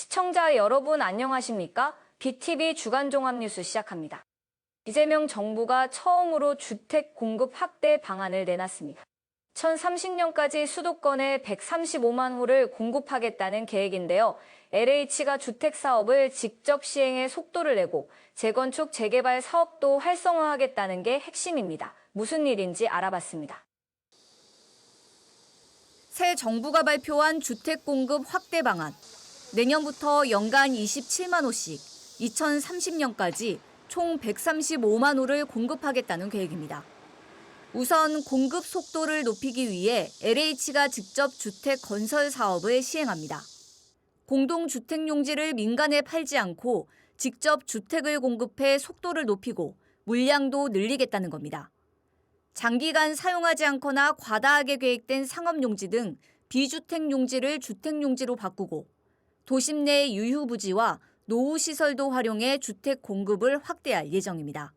시청자 여러분 안녕하십니까? BTV 주간 종합 뉴스 시작합니다. 이재명 정부가 처음으로 주택 공급 확대 방안을 내놨습니다. 2030년까지 수도권에 135만 호를 공급하겠다는 계획인데요. LH가 주택 사업을 직접 시행해 속도를 내고 재건축, 재개발 사업도 활성화하겠다는 게 핵심입니다. 무슨 일인지 알아봤습니다. 새 정부가 발표한 주택 공급 확대 방안. 내년부터 연간 27만 호씩 2030년까지 총 135만 호를 공급하겠다는 계획입니다. 우선 공급 속도를 높이기 위해 LH가 직접 주택 건설 사업을 시행합니다. 공동주택 용지를 민간에 팔지 않고 직접 주택을 공급해 속도를 높이고 물량도 늘리겠다는 겁니다. 장기간 사용하지 않거나 과다하게 계획된 상업용지 등 비주택 용지를 주택 용지로 바꾸고 도심 내 유휴부지와 노후시설도 활용해 주택 공급을 확대할 예정입니다.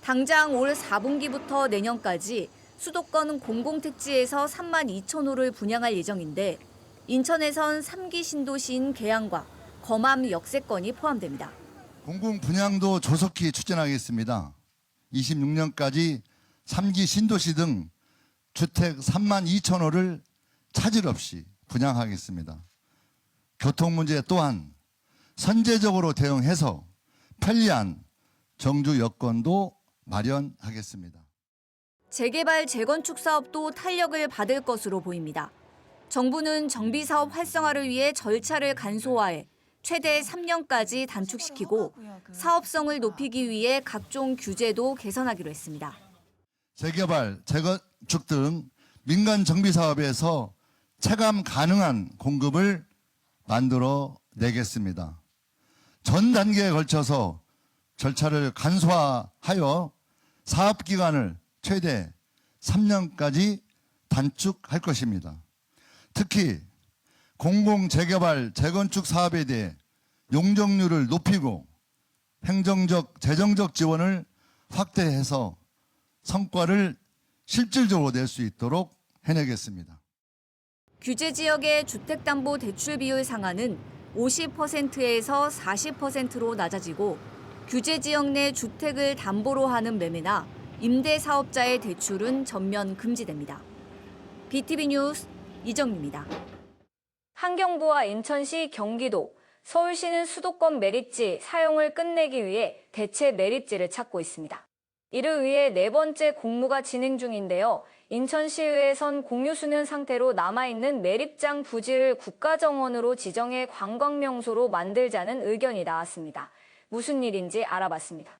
당장 올 4분기부터 내년까지 수도권 공공택지에서 3만 2천 호를 분양할 예정인데 인천에선 3기 신도시인 계양과 검암 역세권이 포함됩니다. 공공 분양도 조속히 추진하겠습니다. 26년까지 3기 신도시 등 주택 3만 2천 호를 차질 없이 분양하겠습니다. 교통 문제 또한 선제적으로 대응해서 편리한 정주 여건도 마련하겠습니다. 재개발, 재건축 사업도 탄력을 받을 것으로 보입니다. 정부는 정비사업 활성화를 위해 절차를 간소화해 최대 3년까지 단축시키고 사업성을 높이기 위해 각종 규제도 개선하기로 했습니다. 재개발, 재건축 등 민간 정비사업에서 체감 가능한 공급을 만들어 내겠습니다. 전 단계에 걸쳐서 절차를 간소화하여 사업 기간을 최대 3년까지 단축할 것입니다. 특히 공공 재개발, 재건축 사업에 대해 용적률을 높이고 행정적, 재정적 지원을 확대해서 성과를 실질적으로 낼 수 있도록 해내겠습니다. 규제 지역의 주택담보대출 비율 상한은 50%에서 40%로 낮아지고 규제 지역 내 주택을 담보로 하는 매매나 임대사업자의 대출은 전면 금지됩니다. BTV 뉴스 이정미입니다. 환경부와 인천시, 경기도, 서울시는 수도권 매립지 사용을 끝내기 위해 대체 매립지를 찾고 있습니다. 이를 위해 네 번째 공모가 진행 중인데요. 인천시의회에선 공유 수년 상태로 남아있는 매립장 부지를 국가정원으로 지정해 관광명소로 만들자는 의견이 나왔습니다. 무슨 일인지 알아봤습니다.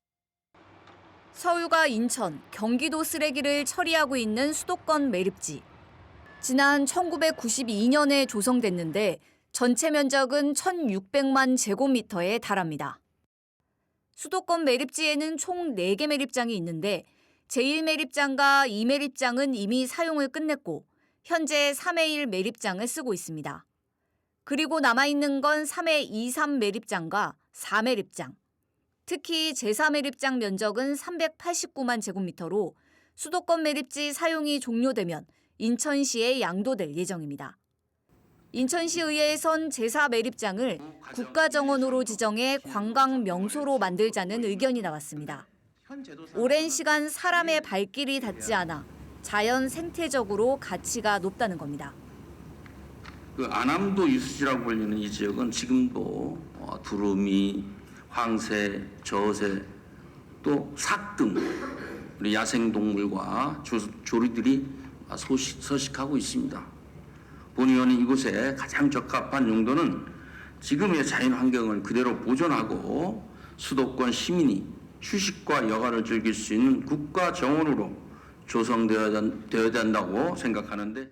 서울과 인천, 경기도 쓰레기를 처리하고 있는 수도권 매립지. 지난 1992년에 조성됐는데 전체 면적은 1,600만 제곱미터에 달합니다. 수도권 매립지에는 총 4개 매립장이 있는데 제1매립장과 2매립장은 이미 사용을 끝냈고 현재 3회1 매립장을 쓰고 있습니다. 그리고 남아있는 건 3회 2-3 매립장과 4매립장. 특히 제4매립장 면적은 389만 제곱미터로 수도권 매립지 사용이 종료되면 인천시에 양도될 예정입니다. 인천시의회에선 제4매립장을 국가정원으로 지정해 관광명소로 만들자는 의견이 나왔습니다. 오랜 시간 사람의 발길이 닿지 않아 자연 생태적으로 가치가 높다는 겁니다. 안암도 이수지라고 불리는 이 지역은 지금도 두루미, 황새, 저새, 또 삭 등 우리 야생동물과 조류들이 서식하고 있습니다. 본 의원은 이곳에 가장 적합한 용도는 지금의 자연환경을 그대로 보존하고 수도권 시민이 휴식과 여가를 즐길 수 있는 국가정원으로 조성되어야 된다고 생각하는데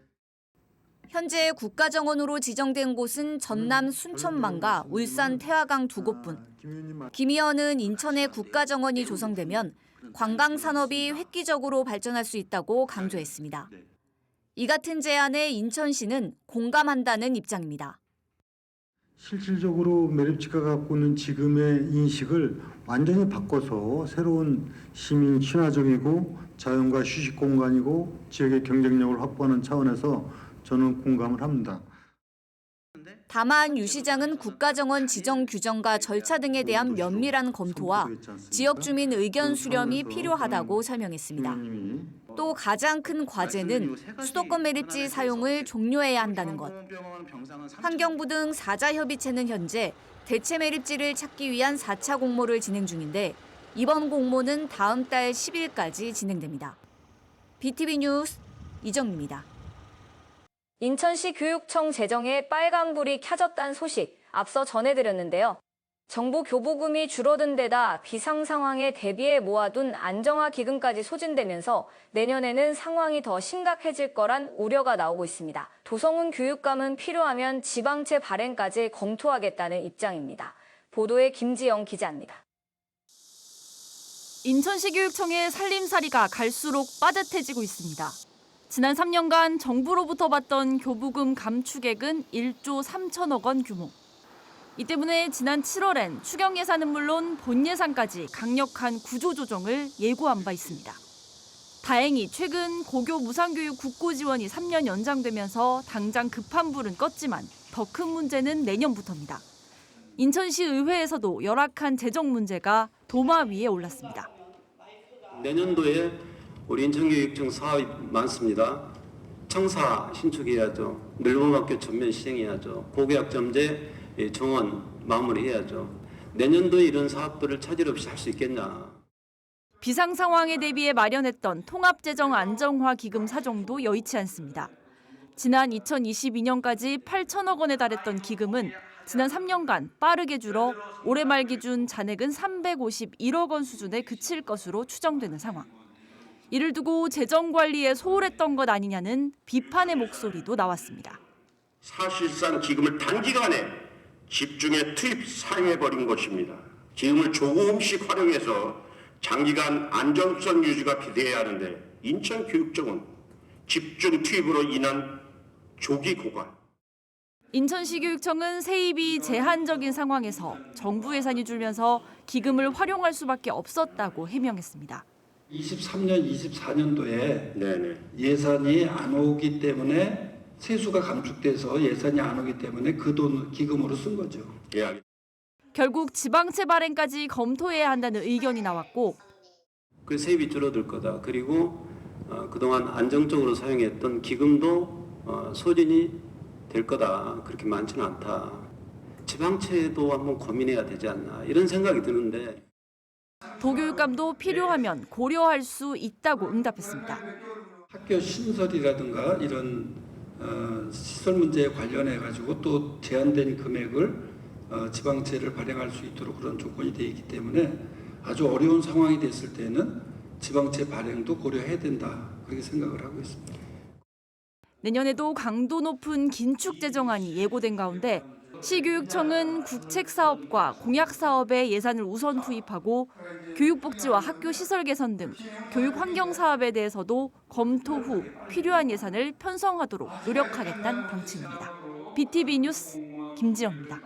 현재 국가정원으로 지정된 곳은 전남 순천만과 울산 태화강 2곳뿐. 김 의원은 인천의 국가정원이 조성되면 관광산업이 획기적으로 발전할 수 있다고 강조했습니다. 이 같은 제안에 인천시는 공감한다는 입장입니다. 실질적으로 매립지가 갖고 있는 지금의 인식을 완전히 바꿔서 새로운 시민 친화적이고 자연과 휴식 공간이고 지역의 경쟁력을 확보하는 차원에서 저는 공감을 합니다. 다만 유 시장은 국가정원 지정 규정과 절차 등에 대한 면밀한 검토와 지역 주민 의견 수렴이 필요하다고 설명했습니다. 또 가장 큰 과제는 수도권 매립지 사용을 종료해야 한다는 것. 환경부 등 4자 협의체는 현재 대체 매립지를 찾기 위한 4차 공모를 진행 중인데 이번 공모는 다음 달 10일까지 진행됩니다. BTV 뉴스 이정입니다. 인천시 교육청 재정에 빨간불이 켜졌다는 소식 앞서 전해드렸는데요. 정부 교부금이 줄어든 데다 비상 상황에 대비해 모아둔 안정화 기금까지 소진되면서 내년에는 상황이 더 심각해질 거란 우려가 나오고 있습니다. 도성훈 교육감은 필요하면 지방채 발행까지 검토하겠다는 입장입니다. 보도에 김지영 기자입니다. 인천시 교육청의 살림살이가 갈수록 빠듯해지고 있습니다. 지난 3년간 정부로부터 받던 교부금 감축액은 1조 3천억 원 규모. 이 때문에 지난 7월엔 추경 예산은 물론 본 예산까지 강력한 구조조정을 예고한 바 있습니다. 다행히 최근 고교 무상교육 국고 지원이 3년 연장되면서 당장 급한 불은 껐지만 더 큰 문제는 내년부터입니다. 인천시 의회에서도 열악한 재정 문제가 도마 위에 올랐습니다. 내년도에 우리 인천교육청 사업이 많습니다. 청사 신축해야죠. 늘봄학교 전면 시행해야죠. 고교학점제 정원 마무리해야죠. 내년도에 이런 사업들을 차질 없이 할 수 있겠냐. 비상 상황에 대비해 마련했던 통합재정 안정화 기금 사정도 여의치 않습니다. 지난 2022년까지 8천억 원에 달했던 기금은 지난 3년간 빠르게 줄어 올해 말 기준 잔액은 351억 원 수준에 그칠 것으로 추정되는 상황. 이를 두고 재정 관리에 소홀했던 것 아니냐는 비판의 목소리도 나왔습니다. 사실상 기금을 단기간에 집중해 투입 사용해버린 것입니다. 기금을 조금씩 활용해서 장기간 안정성 유지가 기대해야 하는데 인천교육청은 집중 투입으로 인한 조기 고갈. 인천시 교육청은 세입이 제한적인 상황에서 정부 예산이 줄면서 기금을 활용할 수밖에 없었다고 해명했습니다. 23년, 24년도에 예산이 안 오기 때문에 세수가 감축돼서 예산이 안 오기 때문에 그 돈 기금으로 쓴 거죠. 예. 결국 지방채 발행까지 검토해야 한다는 의견이 나왔고 그 세입이 줄어들 거다. 그리고 그동안 안정적으로 사용했던 기금도 소진이 될 거다. 그렇게 많지는 않다. 지방채도 한번 고민해야 되지 않나 이런 생각이 드는데. 도교육감도 필요하면 고려할 수 있다고 응답했습니다. 학교 신설이라든가 이런 시설 문제에 관련해 가지고 또 제한된 금액을 지방채를 발행할 수 있도록 그런 조건이 되어 있기 때문에 아주 어려운 상황이 됐을 때는 지방채 발행도 고려해야 된다 그렇게 생각을 하고 있습니다. 내년에도 강도 높은 긴축 재정안이 예고된 가운데 시교육청은 국책사업과 공약사업에 예산을 우선 투입하고 교육복지와 학교 시설 개선 등 교육 환경 사업에 대해서도 검토 후 필요한 예산을 편성하도록 노력하겠다는 방침입니다. BTV 뉴스 김지영입니다.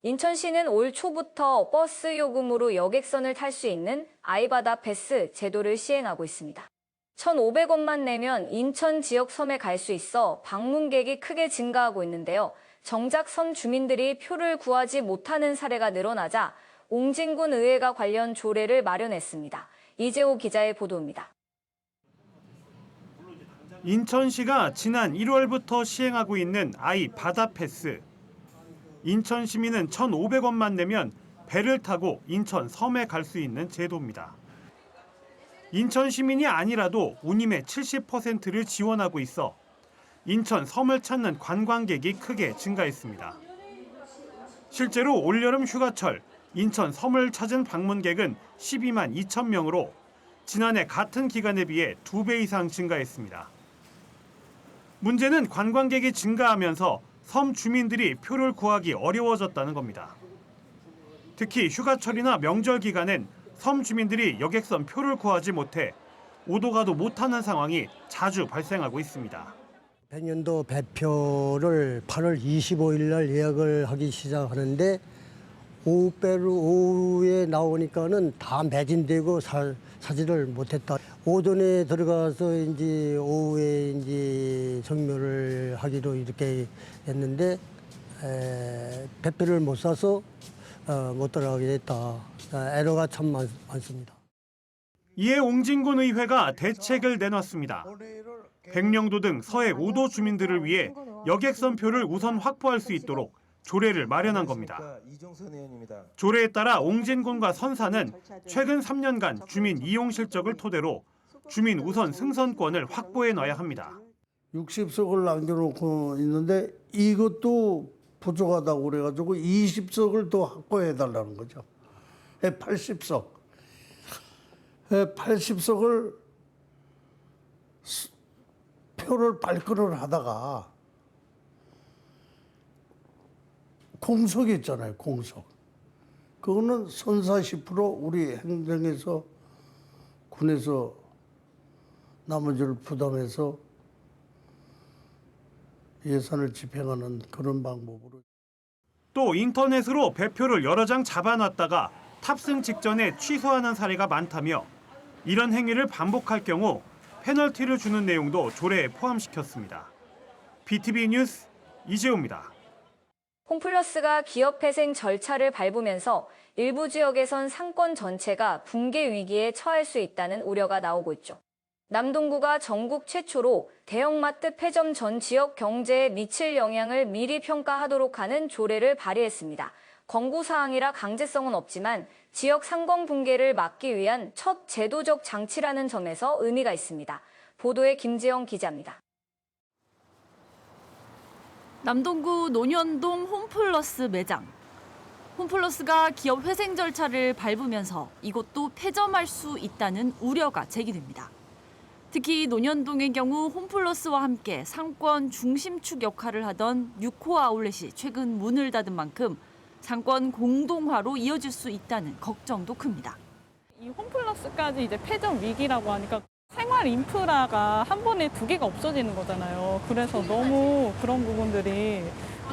인천시는 올 초부터 버스 요금으로 여객선을 탈 수 있는 아이바다 패스 제도를 시행하고 있습니다. 1,500원만 내면 인천 지역 섬에 갈 수 있어 방문객이 크게 증가하고 있는데요. 정작 섬 주민들이 표를 구하지 못하는 사례가 늘어나자 옹진군 의회가 관련 조례를 마련했습니다. 이재호 기자의 보도입니다. 인천시가 지난 1월부터 시행하고 있는 아이 바다 패스. 인천 시민은 1,500원만 내면 배를 타고 인천 섬에 갈 수 있는 제도입니다. 인천 시민이 아니라도 운임의 70%를 지원하고 있어 인천 섬을 찾는 관광객이 크게 증가했습니다. 실제로 올여름 휴가철 인천 섬을 찾은 방문객은 12만 2천 명으로 지난해 같은 기간에 비해 2배 이상 증가했습니다. 문제는 관광객이 증가하면서 섬 주민들이 표를 구하기 어려워졌다는 겁니다. 특히 휴가철이나 명절 기간엔 섬 주민들이 여객선 표를 구하지 못해 오도 가도 못하는 상황이 자주 발생하고 있습니다. 백년도 배표를 8월 25일 날 예약을 하기 시작하는데 오후에 나오니까는 다 매진되고 사지를 못했다. 오전에 들어가서 이제 오후에 이제 정묘를 하기로 이렇게 했는데 배표를 못 사서 못 들어가게 됐다. 애로가 참 많습니다. 이에 옹진군 의회가 대책을 내놨습니다. 백령도 등 서해 5도 주민들을 위해 여객선표를 우선 확보할 수 있도록 조례를 마련한 겁니다. 조례에 따라 옹진군과 선사는 최근 3년간 주민 이용 실적을 토대로 주민 우선 승선권을 확보해 놔야 합니다. 60석을 남겨놓고 있는데 이것도 부족하다고 그래가지고 20석을 더 확보해달라는 거죠. 80석. 80석을 표를 발권을 하다가 공석이 있잖아요, 공석. 그거는 선사 10% 우리 행정에서 군에서 나머지를 부담해서 예산을 집행하는 그런 방법으로. 또 인터넷으로 배표를 여러 장 잡아놨다가 탑승 직전에 취소하는 사례가 많다며 이런 행위를 반복할 경우 페널티를 주는 내용도 조례에 포함시켰습니다. BTV 뉴스 이재호입니다. 홈플러스가 기업회생 절차를 밟으면서 일부 지역에선 상권 전체가 붕괴 위기에 처할 수 있다는 우려가 나오고 있죠. 남동구가 전국 최초로 대형마트 폐점 전 지역 경제에 미칠 영향을 미리 평가하도록 하는 조례를 발의했습니다. 권고사항이라 강제성은 없지만 지역 상권 붕괴를 막기 위한 첫 제도적 장치라는 점에서 의미가 있습니다. 보도에 김지영 기자입니다. 남동구 논현동 홈플러스 매장. 홈플러스가 기업 회생 절차를 밟으면서 이곳도 폐점할 수 있다는 우려가 제기됩니다. 특히 논현동의 경우 홈플러스와 함께 상권 중심축 역할을 하던 6호 아울렛이 최근 문을 닫은 만큼 상권 공동화로 이어질 수 있다는 걱정도 큽니다. 이 홈플러스까지 이제 폐점 위기라고 하니까 생활 인프라가 한 번에 두 개가 없어지는 거잖아요. 그래서 너무 그런 부분들이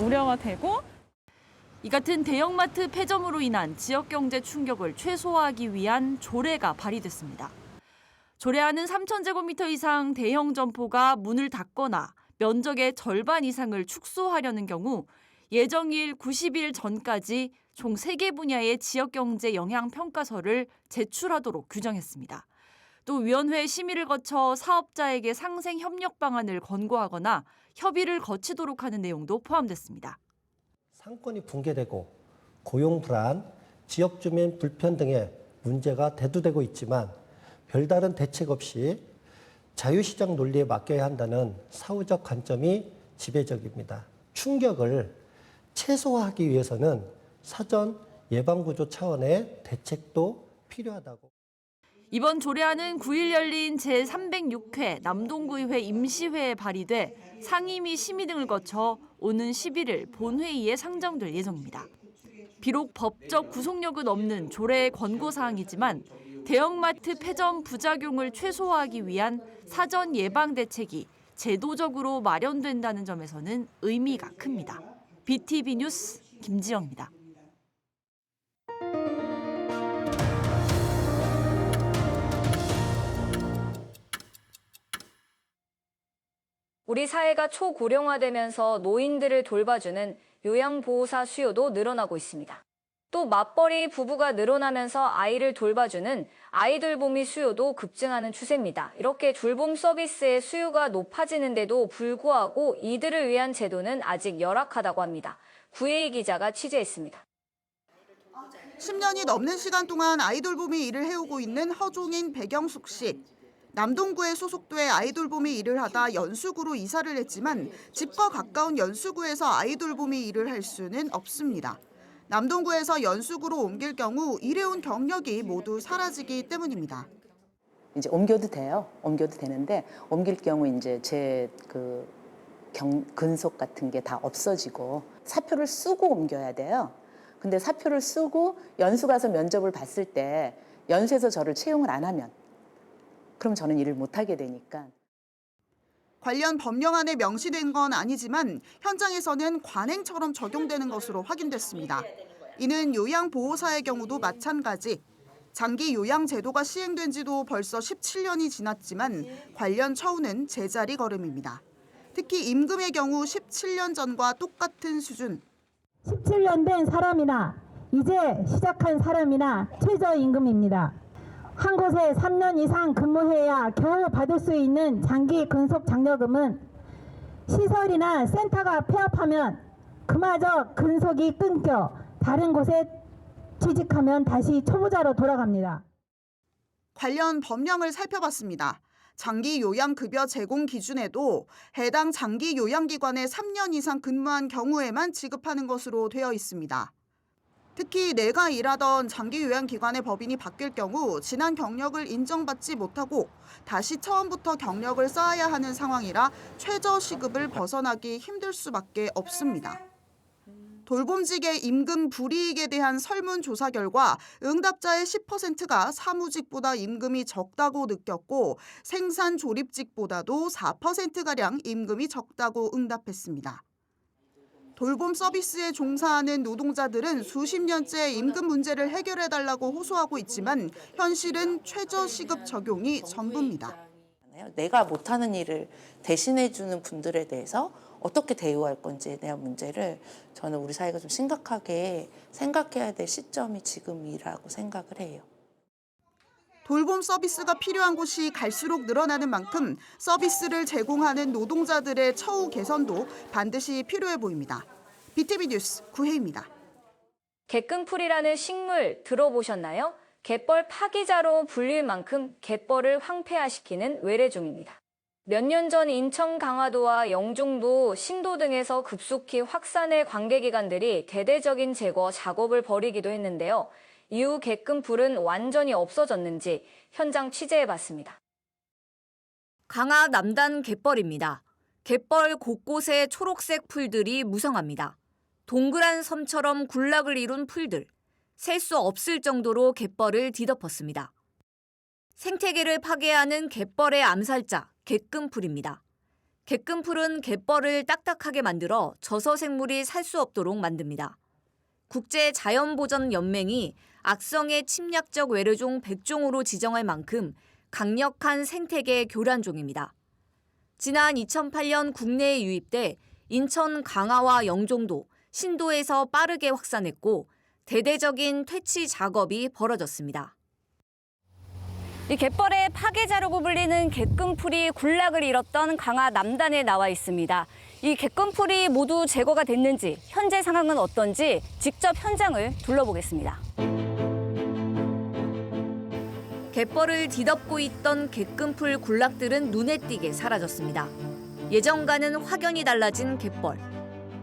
우려가 되고 이 같은 대형마트 폐점으로 인한 지역 경제 충격을 최소화하기 위한 조례가 발의됐습니다. 조례안은 3,000제곱미터 이상 대형 점포가 문을 닫거나 면적의 절반 이상을 축소하려는 경우 예정일 90일 전까지 총 3개 분야의 지역경제 영향평가서를 제출하도록 규정했습니다. 또 위원회 심의를 거쳐 사업자에게 상생 협력 방안을 권고하거나 협의를 거치도록 하는 내용도 포함됐습니다. 상권이 붕괴되고 고용 불안, 지역 주민 불편 등의 문제가 대두되고 있지만 별다른 대책 없이 자유시장 논리에 맡겨야 한다는 사후적 관점이 지배적입니다. 충격을 최소화하기 위해서는 사전 예방구조 차원의 대책도 필요하다고. 이번 조례안은 9일 열린 제306회 남동구의회 임시회에 발의돼 상임위 심의 등을 거쳐 오는 11일 본회의에 상정될 예정입니다. 비록 법적 구속력은 없는 조례의 권고사항이지만 대형마트 폐점 부작용을 최소화하기 위한 사전 예방 대책이 제도적으로 마련된다는 점에서는 의미가 큽니다. BTV 뉴스 김지영입니다. 우리 사회가 초고령화되면서 노인들을 돌봐주는 요양보호사 수요도 늘어나고 있습니다. 또 맞벌이 부부가 늘어나면서 아이를 돌봐주는 아이돌보미 수요도 급증하는 추세입니다. 이렇게 돌봄 서비스의 수요가 높아지는데도 불구하고 이들을 위한 제도는 아직 열악하다고 합니다. 구혜희 기자가 취재했습니다. 10년이 넘는 시간 동안 아이돌보미 일을 해오고 있는 허종인 백영숙 씨. 남동구에 소속돼 아이돌보미 일을 하다 연수구로 이사를 했지만 집과 가까운 연수구에서 아이돌보미 일을 할 수는 없습니다. 남동구에서 연수구로 옮길 경우 일해온 경력이 모두 사라지기 때문입니다. 이제 옮겨도 돼요. 옮겨도 되는데 옮길 경우 이제 제 근속 같은 게 다 없어지고 사표를 쓰고 옮겨야 돼요. 근데 사표를 쓰고 연수 가서 면접을 봤을 때 연수에서 저를 채용을 안 하면 그럼 저는 일을 못 하게 되니까. 관련 법령안에 명시된 건 아니지만 현장에서는 관행처럼 적용되는 것으로 확인됐습니다. 이는 요양보호사의 경우도 마찬가지. 장기 요양 제도가 시행된 지도 벌써 17년이 지났지만 관련 처우는 제자리 걸음입니다. 특히 임금의 경우 17년 전과 똑같은 수준, 17년 된 사람이나 이제 시작한 사람이나 최저임금입니다. 한 곳에 3년 이상 근무해야 겨우 받을 수 있는 장기 근속 장려금은 시설이나 센터가 폐업하면 그마저 근속이 끊겨 다른 곳에 취직하면 다시 초보자로 돌아갑니다. 관련 법령을 살펴봤습니다. 장기 요양급여 제공 기준에도 해당 장기 요양기관에 3년 이상 근무한 경우에만 지급하는 것으로 되어 있습니다. 특히 내가 일하던 장기 요양기관의 법인이 바뀔 경우 지난 경력을 인정받지 못하고 다시 처음부터 경력을 쌓아야 하는 상황이라 최저시급을 벗어나기 힘들 수밖에 없습니다. 돌봄직의 임금 불이익에 대한 설문조사 결과 응답자의 10%가 사무직보다 임금이 적다고 느꼈고 생산조립직보다도 4%가량 임금이 적다고 응답했습니다. 돌봄 서비스에 종사하는 노동자들은 수십 년째 임금 문제를 해결해달라고 호소하고 있지만 현실은 최저시급 적용이 전부입니다. 내가 못하는 일을 대신해주는 분들에 대해서 어떻게 대우할 건지에 대한 문제를 저는 우리 사회가 좀 심각하게 생각해야 될 시점이 지금이라고 생각을 해요. 돌봄 서비스가 필요한 곳이 갈수록 늘어나는 만큼 서비스를 제공하는 노동자들의 처우 개선도 반드시 필요해 보입니다. BTV 뉴스 구혜입니다. 갯금풀이라는 식물 들어보셨나요? 갯벌 파기자로 불릴 만큼 갯벌을 황폐화시키는 외래종입니다. 몇 년 전 인천 강화도와 영종도, 신도 등에서 급속히 확산해 관계기관들이 대대적인 제거 작업을 벌이기도 했는데요. 이후 갯금풀은 완전히 없어졌는지 현장 취재해봤습니다. 강화 남단 갯벌입니다. 갯벌 곳곳에 초록색 풀들이 무성합니다. 동그란 섬처럼 군락을 이룬 풀들, 셀 수 없을 정도로 갯벌을 뒤덮었습니다. 생태계를 파괴하는 갯벌의 암살자, 갯금풀입니다. 갯금풀은 갯벌을 딱딱하게 만들어 저서생물이 살 수 없도록 만듭니다. 국제자연보전연맹이 악성의 침략적 외래종 100종으로 지정할 만큼 강력한 생태계 교란종입니다. 지난 2008년 국내에 유입돼 인천 강화와 영종도, 신도에서 빠르게 확산했고 대대적인 퇴치 작업이 벌어졌습니다. 이 갯벌의 파괴자라고 불리는 갯금풀이 군락을 잃었던 강화 남단에 나와 있습니다. 이 갯금풀이 모두 제거가 됐는지, 현재 상황은 어떤지 직접 현장을 둘러보겠습니다. 갯벌을 뒤덮고 있던 갯금풀 군락들은 눈에 띄게 사라졌습니다. 예전과는 확연히 달라진 갯벌.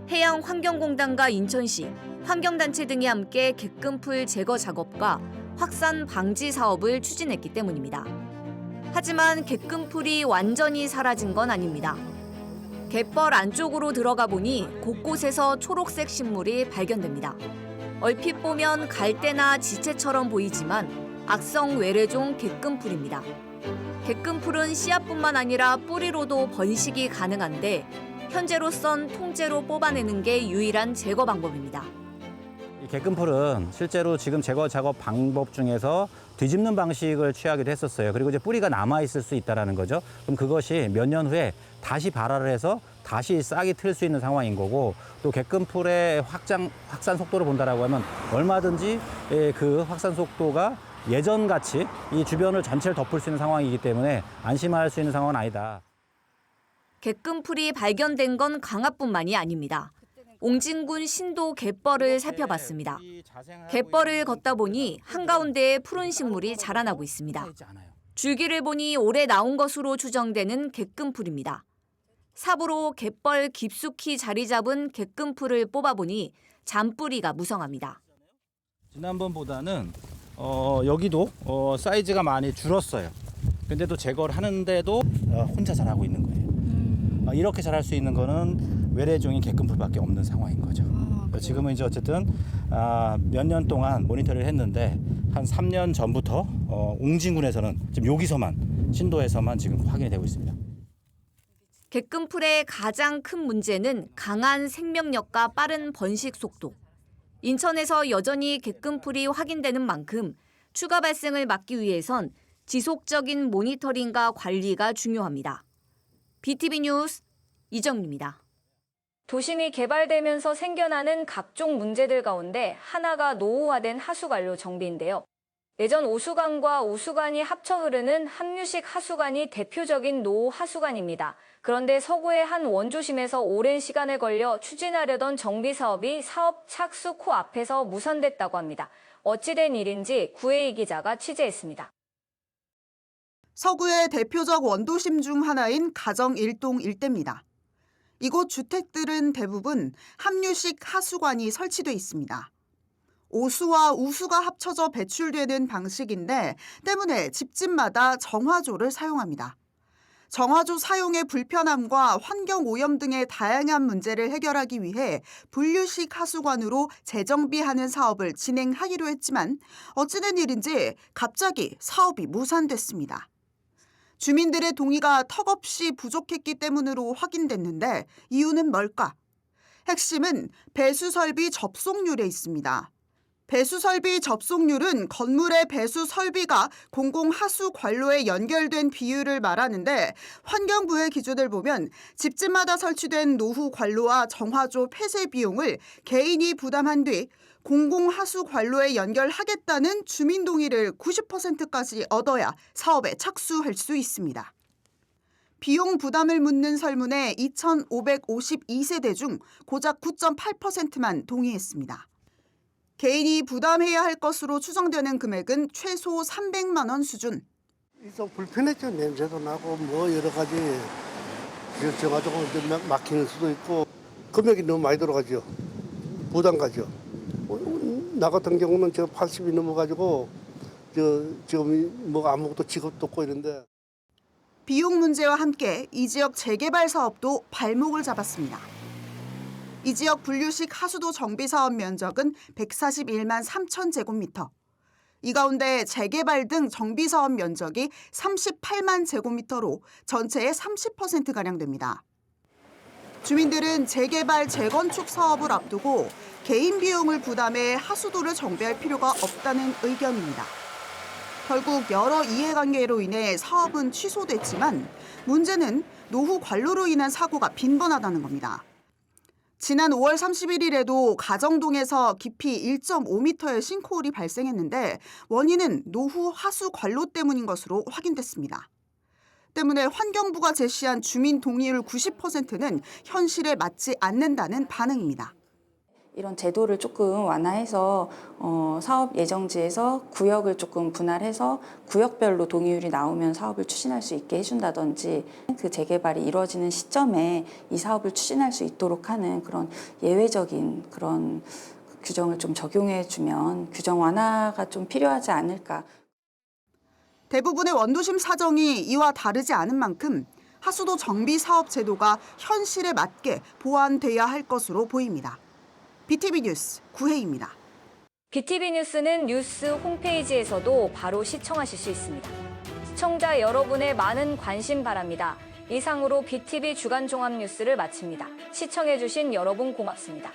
해양환경공단과 인천시, 환경단체 등이 함께 갯금풀 제거 작업과 확산 방지 사업을 추진했기 때문입니다. 하지만 갯금풀이 완전히 사라진 건 아닙니다. 갯벌 안쪽으로 들어가 보니 곳곳에서 초록색 식물이 발견됩니다. 얼핏 보면 갈대나 지체처럼 보이지만 악성 외래종 갯금풀입니다. 갯금풀은 씨앗뿐만 아니라 뿌리로도 번식이 가능한데 현재로선 통째로 뽑아내는 게 유일한 제거 방법입니다. 이 갯금풀은 실제로 지금 제거 작업 방법 중에서 뒤집는 방식을 취하기도 했었어요. 그리고 이제 뿌리가 남아 있을 수 있다라는 거죠. 그럼 그것이 몇 년 후에 다시 발화를 해서 다시 싹이 틀 수 있는 상황인 거고, 또 갯금풀의 확산 속도를 본다라고 하면 얼마든지 그 확산 속도가 예전같이 이 주변을 전체를 덮을 수 있는 상황이기 때문에 안심할 수 있는 상황은 아니다. 갯금풀이 발견된 건 강화뿐만이 아닙니다. 옹진군 신도 갯벌을 살펴봤습니다. 갯벌을 걷다 보니 한가운데에 푸른 식물이 자라나고 있습니다. 줄기를 보니 올해 나온 것으로 추정되는 갯금풀입니다. 삽으로 갯벌 깊숙이 자리 잡은 갯금풀을 뽑아보니 잔뿌리가 무성합니다. 지난번보다는 여기도 사이즈가 많이 줄었어요. 근데도 제거를 하는데도 혼자 자라고 있는 거예요. 이렇게 자랄 수 있는 거는 외래종인 갯금풀밖에 없는 상황인 거죠. 지금은 이제 어쨌든 몇 년 동안 모니터를 했는데 한 3년 전부터 옹진군에서는 지금 여기서만, 신도에서만 지금 확인이 되고 있습니다. 갯금풀의 가장 큰 문제는 강한 생명력과 빠른 번식 속도. 인천에서 여전히 갯금풀이 확인되는 만큼 추가 발생을 막기 위해선 지속적인 모니터링과 관리가 중요합니다. BTV 뉴스 이정입니다. 도심이 개발되면서 생겨나는 각종 문제들 가운데 하나가 노후화된 하수관로 정비인데요. 예전 오수관과 우수관이 합쳐 흐르는 함유식 하수관이 대표적인 노후 하수관입니다. 그런데 서구의 한 원조심에서 오랜 시간을 걸려 추진하려던 정비 사업이 사업 착수 코앞에서 무산됐다고 합니다. 어찌된 일인지 구혜희 기자가 취재했습니다. 서구의 대표적 원도심 중 하나인 가정 1동 일대입니다. 이곳 주택들은 대부분 함유식 하수관이 설치돼 있습니다. 오수와 우수가 합쳐져 배출되는 방식인데 때문에 집집마다 정화조를 사용합니다. 정화조 사용의 불편함과 환경 오염 등의 다양한 문제를 해결하기 위해 분류식 하수관으로 재정비하는 사업을 진행하기로 했지만 어찌된 일인지 갑자기 사업이 무산됐습니다. 주민들의 동의가 턱없이 부족했기 때문으로 확인됐는데 이유는 뭘까? 핵심은 배수설비 접속률에 있습니다. 배수설비 접속률은 건물의 배수 설비가 공공하수 관로에 연결된 비율을 말하는데 환경부의 기준을 보면 집집마다 설치된 노후 관로와 정화조 폐쇄 비용을 개인이 부담한 뒤 공공하수 관로에 연결하겠다는 주민 동의를 90%까지 얻어야 사업에 착수할 수 있습니다. 비용 부담을 묻는 설문에 2,552세대 중 고작 9.8%만 동의했습니다. 개인이 부담해야 할 것으로 추정되는 금액은 최소 300만 원 수준. 좀 불편했죠. 냄새도 나고 뭐 여러 가지 정화조가 막히는 수도 있고 금액이 너무 많이 들어가죠. 부담 가죠. 나 같은 경우는 저 80이 넘어가지고 지금 뭐 아무것도 직업도 없고 이런데. 비용 문제와 함께 이 지역 재개발 사업도 발목을 잡았습니다. 이 지역 분류식 하수도 정비 사업 면적은 141만 3천 제곱미터. 이 가운데 재개발 등 정비 사업 면적이 38만 제곱미터로 전체의 30%가량 됩니다. 주민들은 재개발, 재건축 사업을 앞두고 개인 비용을 부담해 하수도를 정비할 필요가 없다는 의견입니다. 결국 여러 이해관계로 인해 사업은 취소됐지만 문제는 노후 관로로 인한 사고가 빈번하다는 겁니다. 지난 5월 31일에도 가정동에서 깊이 1.5m의 싱크홀이 발생했는데 원인은 노후 하수 관로 때문인 것으로 확인됐습니다. 때문에 환경부가 제시한 주민 동의율 90%는 현실에 맞지 않는다는 반응입니다. 이런 제도를 조금 완화해서 사업 예정지에서 구역을 조금 분할해서 구역별로 동의율이 나오면 사업을 추진할 수 있게 해준다든지 그 재개발이 이루어지는 시점에 이 사업을 추진할 수 있도록 하는 그런 예외적인 그런 규정을 좀 적용해주면 규정 완화가 좀 필요하지 않을까. 대부분의 원도심 사정이 이와 다르지 않은 만큼 하수도 정비 사업 제도가 현실에 맞게 보완돼야 할 것으로 보입니다. BTV 뉴스 구혜입니다. BTV 뉴스는 뉴스 홈페이지에서도 바로 시청하실 수 있습니다. 시청자 여러분의 많은 관심 바랍니다. 이상으로 BTV 주간 종합 뉴스를 마칩니다. 시청해주신 여러분 고맙습니다.